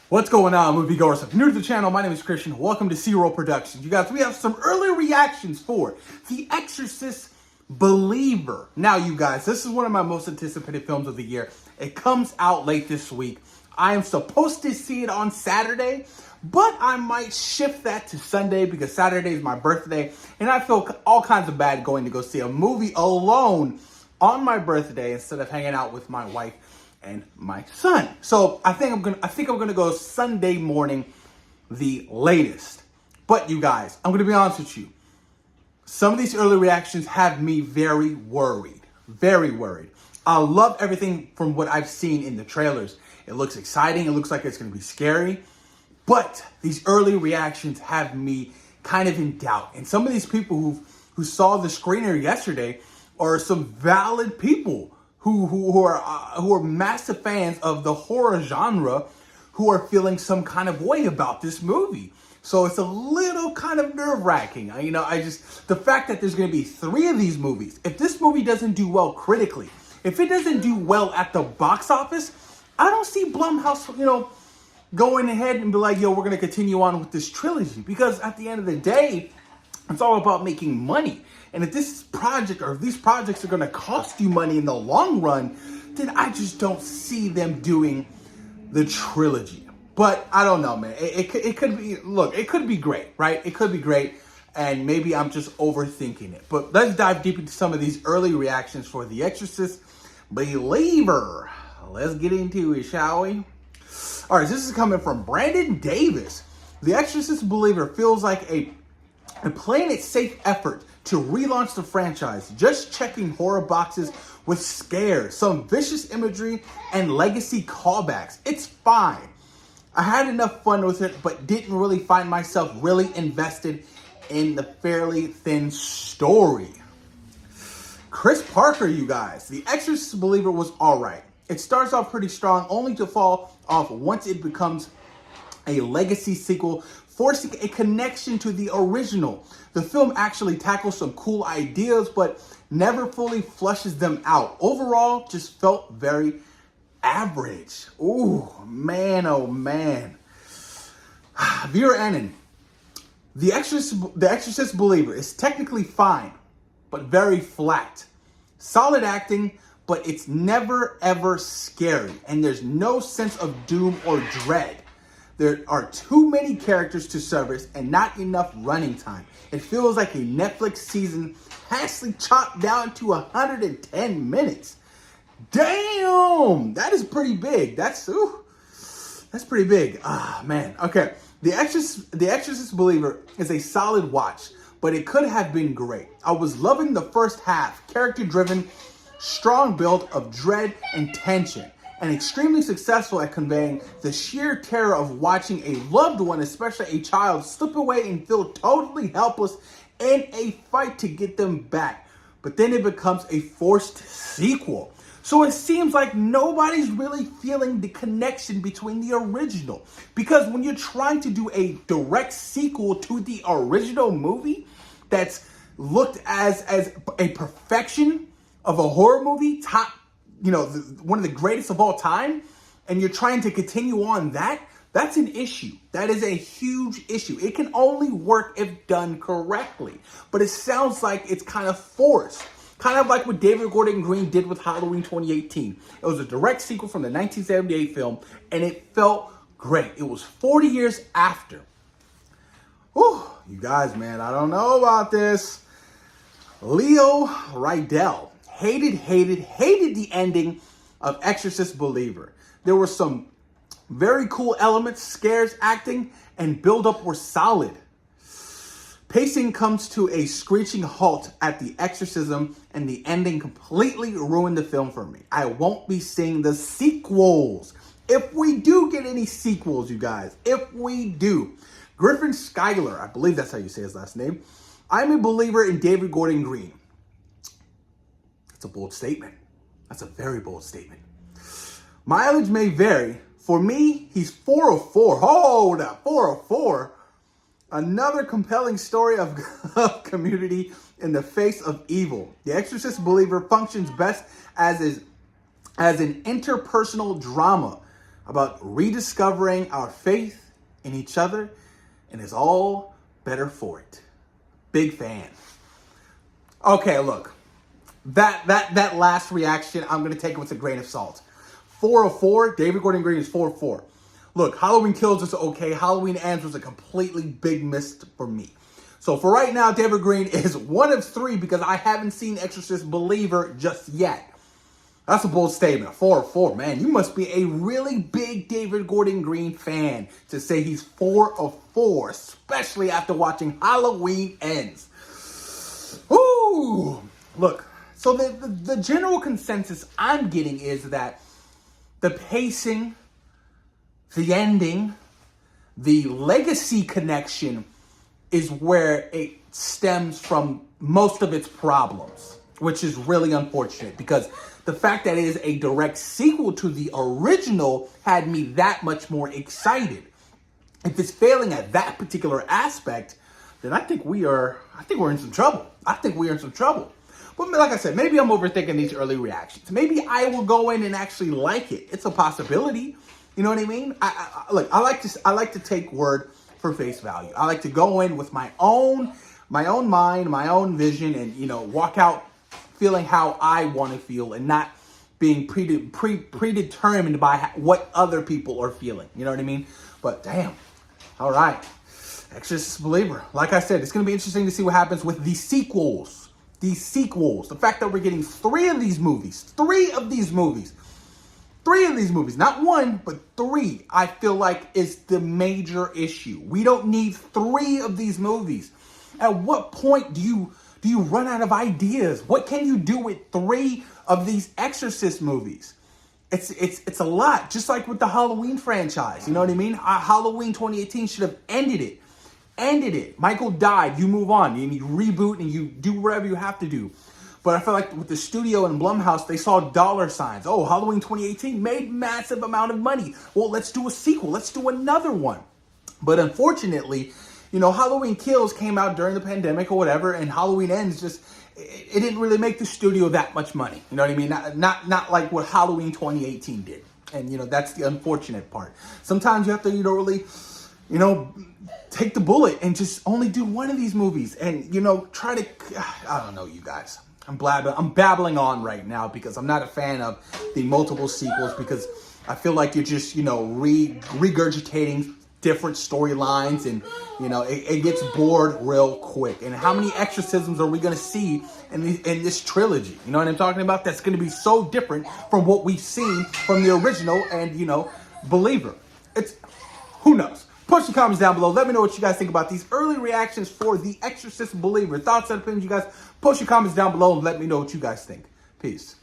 What's going on, moviegoers? If you're new to the channel, my name is Christian. Welcome to C-Roll Productions. You guys, we have some early reactions for The Exorcist Believer. Now, you guys, this is one of my most anticipated films of the year. It comes out late this week. I am supposed to see it on Saturday, but I might shift that to Sunday because Saturday is my birthday, and I feel all kinds of bad going to go see a movie alone on my birthday instead of hanging out with my wife and my son. So I think I'm gonna go Sunday morning, the latest. But you guys, I'm gonna be honest with you. Some of these early reactions have me very worried. Very worried. I love everything from what I've seen in the trailers. It looks exciting. It looks like it's gonna be scary. But these early reactions have me kind of in doubt. And some of these people who saw the screener yesterday are some valid people who are massive fans of the horror genre, who are feeling some kind of way about this movie. So it's a little kind of nerve-wracking. The fact that there's going to be 3 of these movies, if this movie doesn't do well critically, if it doesn't do well at the box office, I don't see Blumhouse, going ahead and be like, yo, we're going to continue on with this trilogy. Because at the end of the day, it's all about making money. And if this project or if these projects are going to cost you money in the long run, then I just don't see them doing the trilogy. But I don't know, man. It could be, look, it could be great, right? It could be great. And maybe I'm just overthinking it. But let's dive deep into some of these early reactions for The Exorcist Believer. Let's get into it, shall we? All right, this is coming from Brandon Davis. The Exorcist Believer feels like a playing it safe effort to relaunch the franchise, just checking horror boxes with scares, some vicious imagery, and legacy callbacks. It's fine. I had enough fun with it, but didn't really find myself really invested in the fairly thin story. Chris Parker, you guys. The Exorcist Believer was alright. It starts off pretty strong, only to fall off once it becomes a legacy sequel, forcing a connection to the original. The film actually tackles some cool ideas, but never fully flushes them out. Overall, just felt very average. Ooh, man, oh man. Vera Annan. The Exorcist Believer is technically fine, but very flat. Solid acting, but it's never ever scary, and there's no sense of doom or dread. There are too many characters to service and not enough running time. It feels like a Netflix season hastily chopped down to 110 minutes. Damn, that is pretty big. That's pretty big. Ah, man. Okay, The Exorcist Believer is a solid watch, but it could have been great. I was loving the first half, character-driven, strong build of dread and tension, and extremely successful at conveying the sheer terror of watching a loved one, especially a child, slip away and feel totally helpless in a fight to get them back. But then it becomes a forced sequel. So it seems like nobody's really feeling the connection between the original. Because when you're trying to do a direct sequel to the original movie that's looked as a perfection of a horror movie, one of the greatest of all time, and you're trying to continue on that's an issue. That is a huge issue. It can only work if done correctly. But it sounds like it's kind of forced. Kind of like what David Gordon Green did with Halloween 2018. It was a direct sequel from the 1978 film, and it felt great. It was 40 years after. Whew, you guys, man, I don't know about this. Leo Rydell. Hated the ending of Exorcist Believer. There were some very cool elements, scares, acting, and build-up were solid. Pacing comes to a screeching halt at the exorcism, and the ending completely ruined the film for me. I won't be seeing the sequels. If we do get any sequels, you guys, if we do. Griffin Schuyler, I believe that's how you say his last name. I'm a believer in David Gordon Green. That's a bold statement. That's a very bold statement. Mileage may vary. For me, he's 4 of 4. Hold up, 4 of 4. Another compelling story of community in the face of evil. The Exorcist Believer functions best as an interpersonal drama about rediscovering our faith in each other, and is all better for it. Big fan. Okay, look, that last reaction, I'm going to take it with a grain of salt. 404, David Gordon Green is 404. Look, Halloween Kills was okay. Halloween Ends was a completely big miss for me. So for right now, David Green is one of three because I haven't seen Exorcist Believer just yet. That's a bold statement. 404, man. You must be a really big David Gordon Green fan to say he's 4 of 4, especially after watching Halloween Ends. Ooh. Look, so the general consensus I'm getting is that the pacing, the ending, the legacy connection is where it stems from most of its problems, which is really unfortunate because the fact that it is a direct sequel to the original had me that much more excited. If it's failing at that particular aspect, then I think we're in some trouble. But like I said, maybe I'm overthinking these early reactions. Maybe I will go in and actually like it. It's a possibility. You know what I mean? I like to take word for face value. I like to go in with my own mind, my own vision, and walk out feeling how I want to feel and not being predetermined by what other people are feeling. You know what I mean? But damn. All right. Exorcist Believer. Like I said, it's going to be interesting to see what happens with the sequels. The fact that we're getting three of these movies, not one, but three, I feel like is the major issue. We don't need three of these movies. At what point do you run out of ideas? What can you do with three of these Exorcist movies? It's a lot, just like with the Halloween franchise. You know what I mean? Halloween 2018 should have ended it. Michael died. You move on and you reboot and you do whatever you have to do. But I feel like with the studio and Blumhouse, they saw dollar signs. Oh, Halloween 2018 made massive amount of money. Well, let's do a sequel. Let's do another one. But unfortunately, Halloween Kills came out during the pandemic or whatever, and Halloween Ends it didn't really make the studio that much money. You know what I mean? Not like what Halloween 2018 did. And, that's the unfortunate part. Sometimes you have to, really, take the bullet and just only do one of these movies and, try to, I don't know, you guys. I'm babbling on right now because I'm not a fan of the multiple sequels because I feel like you're just, regurgitating different storylines and, it gets bored real quick. And how many exorcisms are we going to see in this trilogy? You know what I'm talking about? That's going to be so different from what we've seen from the original and, Believer. Who knows? Post your comments down below. Let me know what you guys think about these early reactions for The Exorcist Believer. Thoughts and opinions, you guys. Post your comments down below and let me know what you guys think. Peace.